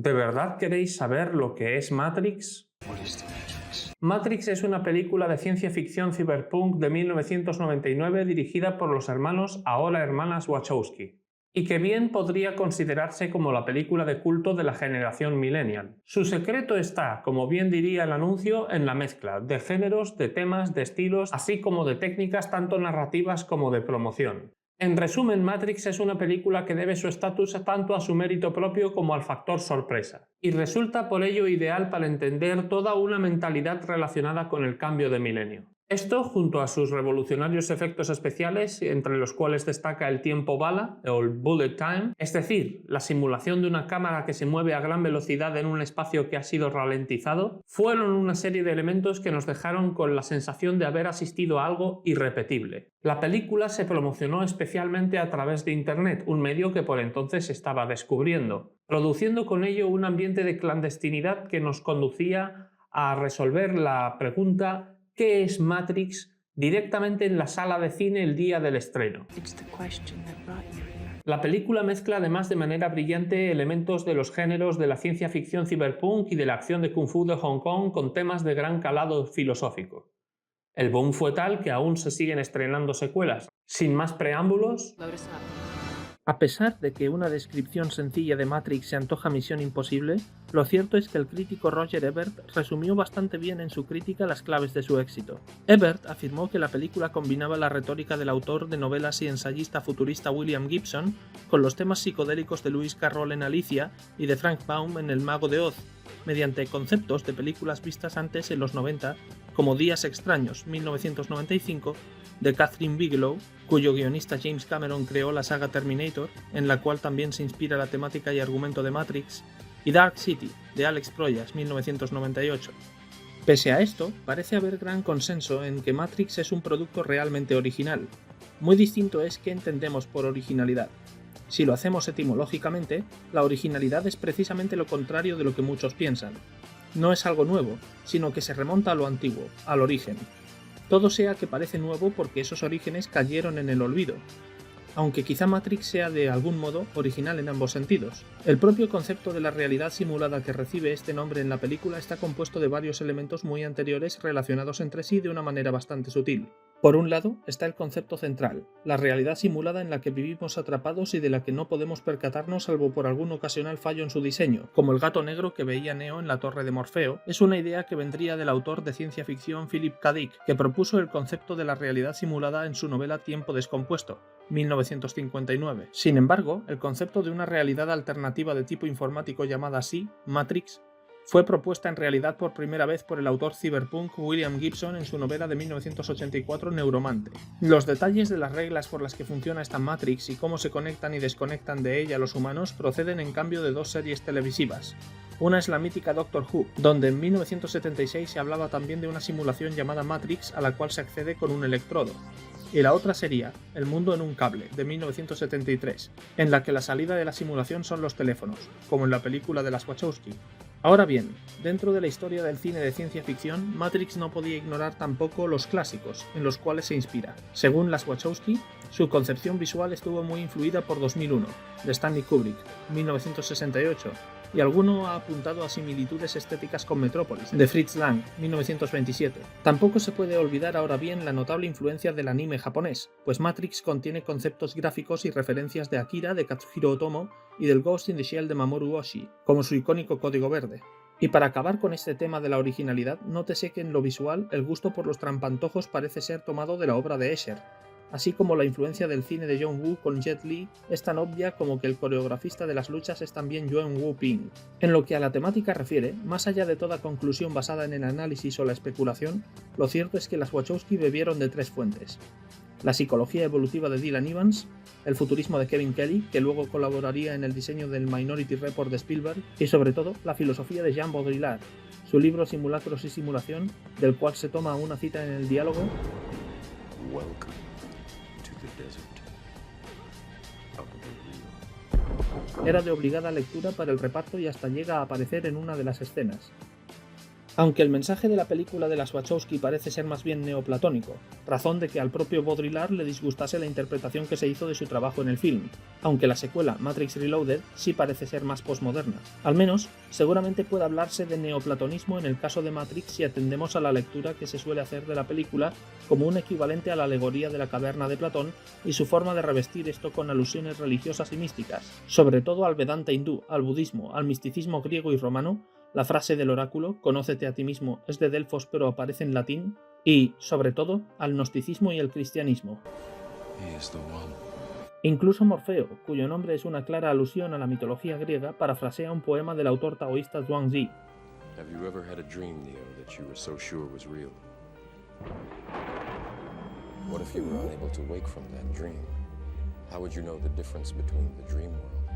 ¿De verdad queréis saber lo que es Matrix? Matrix es una película de ciencia ficción cyberpunk de 1999 dirigida por los hermanos, ahora hermanas Wachowski, y que bien podría considerarse como la película de culto de la generación millennial. Su secreto está, como bien diría el anuncio, en la mezcla de géneros, de temas, de estilos, así como de técnicas tanto narrativas como de promoción. En resumen, Matrix es una película que debe su estatus tanto a su mérito propio como al factor sorpresa, y resulta por ello ideal para entender toda una mentalidad relacionada con el cambio de milenio. Esto, junto a sus revolucionarios efectos especiales, entre los cuales destaca el tiempo bala, o el bullet time, es decir, la simulación de una cámara que se mueve a gran velocidad en un espacio que ha sido ralentizado, fueron una serie de elementos que nos dejaron con la sensación de haber asistido a algo irrepetible. La película se promocionó especialmente a través de Internet, un medio que por entonces se estaba descubriendo, produciendo con ello un ambiente de clandestinidad que nos conducía a resolver la pregunta ¿qué es Matrix? Directamente en la sala de cine el día del estreno. La película mezcla además de manera brillante elementos de los géneros de la ciencia ficción cyberpunk y de la acción de Kung Fu de Hong Kong con temas de gran calado filosófico. El boom fue tal que aún se siguen estrenando secuelas. Sin más preámbulos, a pesar de que una descripción sencilla de Matrix se antoja misión imposible, lo cierto es que el crítico Roger Ebert resumió bastante bien en su crítica las claves de su éxito. Ebert afirmó que la película combinaba la retórica del autor de novelas y ensayista futurista William Gibson con los temas psicodélicos de Lewis Carroll en Alicia y de Frank Baum en El Mago de Oz, mediante conceptos de películas vistas antes en los 90, como Días Extraños, 1995, de Catherine Bigelow, cuyo guionista James Cameron creó la saga Terminator, en la cual también se inspira la temática y argumento de Matrix, y Dark City, de Alex Proyas, 1998. Pese a esto, parece haber gran consenso en que Matrix es un producto realmente original. Muy distinto es qué entendemos por originalidad. Si lo hacemos etimológicamente, la originalidad es precisamente lo contrario de lo que muchos piensan. No es algo nuevo, sino que se remonta a lo antiguo, al origen. Todo sea que parece nuevo porque esos orígenes cayeron en el olvido, aunque quizá Matrix sea de algún modo original en ambos sentidos. El propio concepto de la realidad simulada que recibe este nombre en la película está compuesto de varios elementos muy anteriores relacionados entre sí de una manera bastante sutil. Por un lado está el concepto central, la realidad simulada en la que vivimos atrapados y de la que no podemos percatarnos salvo por algún ocasional fallo en su diseño, como el gato negro que veía Neo en la Torre de Morfeo. Es una idea que vendría del autor de ciencia ficción Philip K. Dick, que propuso el concepto de la realidad simulada en su novela Tiempo descompuesto, 1959. Sin embargo, el concepto de una realidad alternativa de tipo informático llamada así, Matrix, fue propuesta en realidad por primera vez por el autor cyberpunk William Gibson en su novela de 1984 Neuromante. Los detalles de las reglas por las que funciona esta Matrix y cómo se conectan y desconectan de ella los humanos proceden en cambio de dos series televisivas. Una es la mítica Doctor Who, donde en 1976 se hablaba también de una simulación llamada Matrix a la cual se accede con un electrodo. Y la otra sería El mundo en un cable, de 1973, en la que la salida de la simulación son los teléfonos, como en la película de las Wachowski. Ahora bien, dentro de la historia del cine de ciencia ficción, Matrix no podía ignorar tampoco los clásicos, en los cuales se inspira. Según las Wachowski, su concepción visual estuvo muy influida por 2001, de Stanley Kubrick, 1968, y alguno ha apuntado a similitudes estéticas con Metrópolis, de Fritz Lang, 1927. Tampoco se puede olvidar ahora bien la notable influencia del anime japonés, pues Matrix contiene conceptos gráficos y referencias de Akira, de Katsuhiro Otomo, y del Ghost in the Shell de Mamoru Oshii, como su icónico código verde. Y para acabar con este tema de la originalidad, nótese que en lo visual el gusto por los trampantojos parece ser tomado de la obra de Escher, así como la influencia del cine de John Woo con Jet Li es tan obvia como que el coreografista de las luchas es también Yuen Woo Ping. En lo que a la temática refiere, más allá de toda conclusión basada en el análisis o la especulación, lo cierto es que las Wachowski bebieron de tres fuentes: la psicología evolutiva de Dylan Evans, el futurismo de Kevin Kelly, que luego colaboraría en el diseño del Minority Report de Spielberg, y sobre todo la filosofía de Jean Baudrillard, su libro Simulacros y Simulación, del cual se toma una cita en el diálogo Welcome to the desert. era de obligada lectura para el reparto y hasta llega a aparecer en una de las escenas. Aunque el mensaje de la película de las Wachowski parece ser más bien neoplatónico, razón de que al propio Baudrillard le disgustase la interpretación que se hizo de su trabajo en el film, aunque la secuela, Matrix Reloaded, sí parece ser más posmoderna. Al menos, seguramente puede hablarse de neoplatonismo en el caso de Matrix si atendemos a la lectura que se suele hacer de la película como un equivalente a la alegoría de la caverna de Platón y su forma de revestir esto con alusiones religiosas y místicas, sobre todo al Vedanta hindú, al budismo, al misticismo griego y romano. La frase del oráculo, conócete a ti mismo, es de Delfos pero aparece en latín, y, sobre todo, al gnosticismo y el cristianismo. Incluso Morfeo, cuyo nombre es una clara alusión a la mitología griega, parafrasea un poema del autor taoísta Zhuangzi. Have you ever had a dream, Neo, that you were so sure was real? What if you were unable to wake from that dream? How would you know the difference between the dream world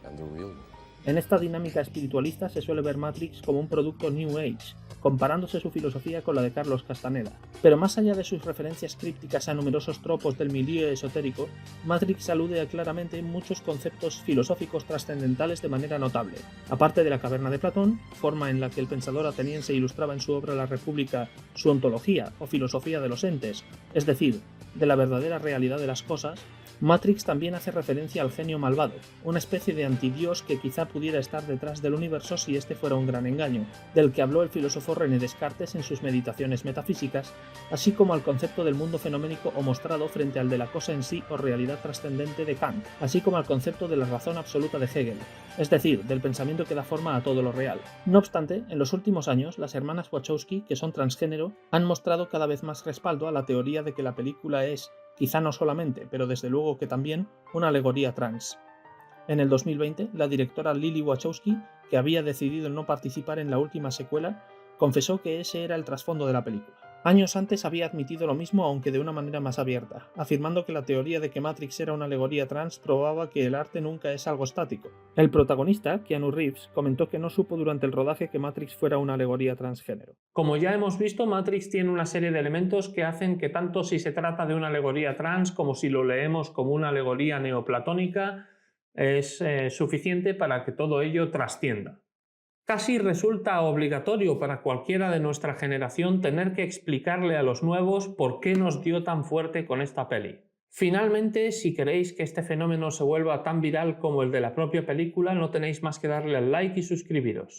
and the real world? En esta dinámica espiritualista se suele ver Matrix como un producto New Age, comparándose su filosofía con la de Carlos Castaneda. Pero más allá de sus referencias crípticas a numerosos tropos del milieu esotérico, Matrix alude claramente muchos conceptos filosóficos trascendentales de manera notable. Aparte de la caverna de Platón, forma en la que el pensador ateniense ilustraba en su obra La República su ontología o filosofía de los entes, es decir, de la verdadera realidad de las cosas, Matrix también hace referencia al genio malvado, una especie de antidios que quizá pudiera estar detrás del universo si este fuera un gran engaño, del que habló el filósofo René Descartes en sus meditaciones metafísicas, así como al concepto del mundo fenoménico o mostrado frente al de la cosa en sí o realidad trascendente de Kant, así como al concepto de la razón absoluta de Hegel, es decir, del pensamiento que da forma a todo lo real. No obstante, en los últimos años, las hermanas Wachowski, que son transgénero, han mostrado cada vez más respaldo a la teoría de que la película es, quizá no solamente, pero desde luego que también, una alegoría trans. En el 2020, la directora Lily Wachowski, que había decidido no participar en la última secuela, confesó que ese era el trasfondo de la película. Años antes había admitido lo mismo, aunque de una manera más abierta, afirmando que la teoría de que Matrix era una alegoría trans probaba que el arte nunca es algo estático. El protagonista, Keanu Reeves, comentó que no supo durante el rodaje que Matrix fuera una alegoría transgénero. Como ya hemos visto, Matrix tiene una serie de elementos que hacen que tanto si se trata de una alegoría trans como si lo leemos como una alegoría neoplatónica, es suficiente para que todo ello trascienda. Casi resulta obligatorio para cualquiera de nuestra generación tener que explicarle a los nuevos por qué nos dio tan fuerte con esta peli. Finalmente, si queréis que este fenómeno se vuelva tan viral como el de la propia película, no tenéis más que darle al like y suscribiros.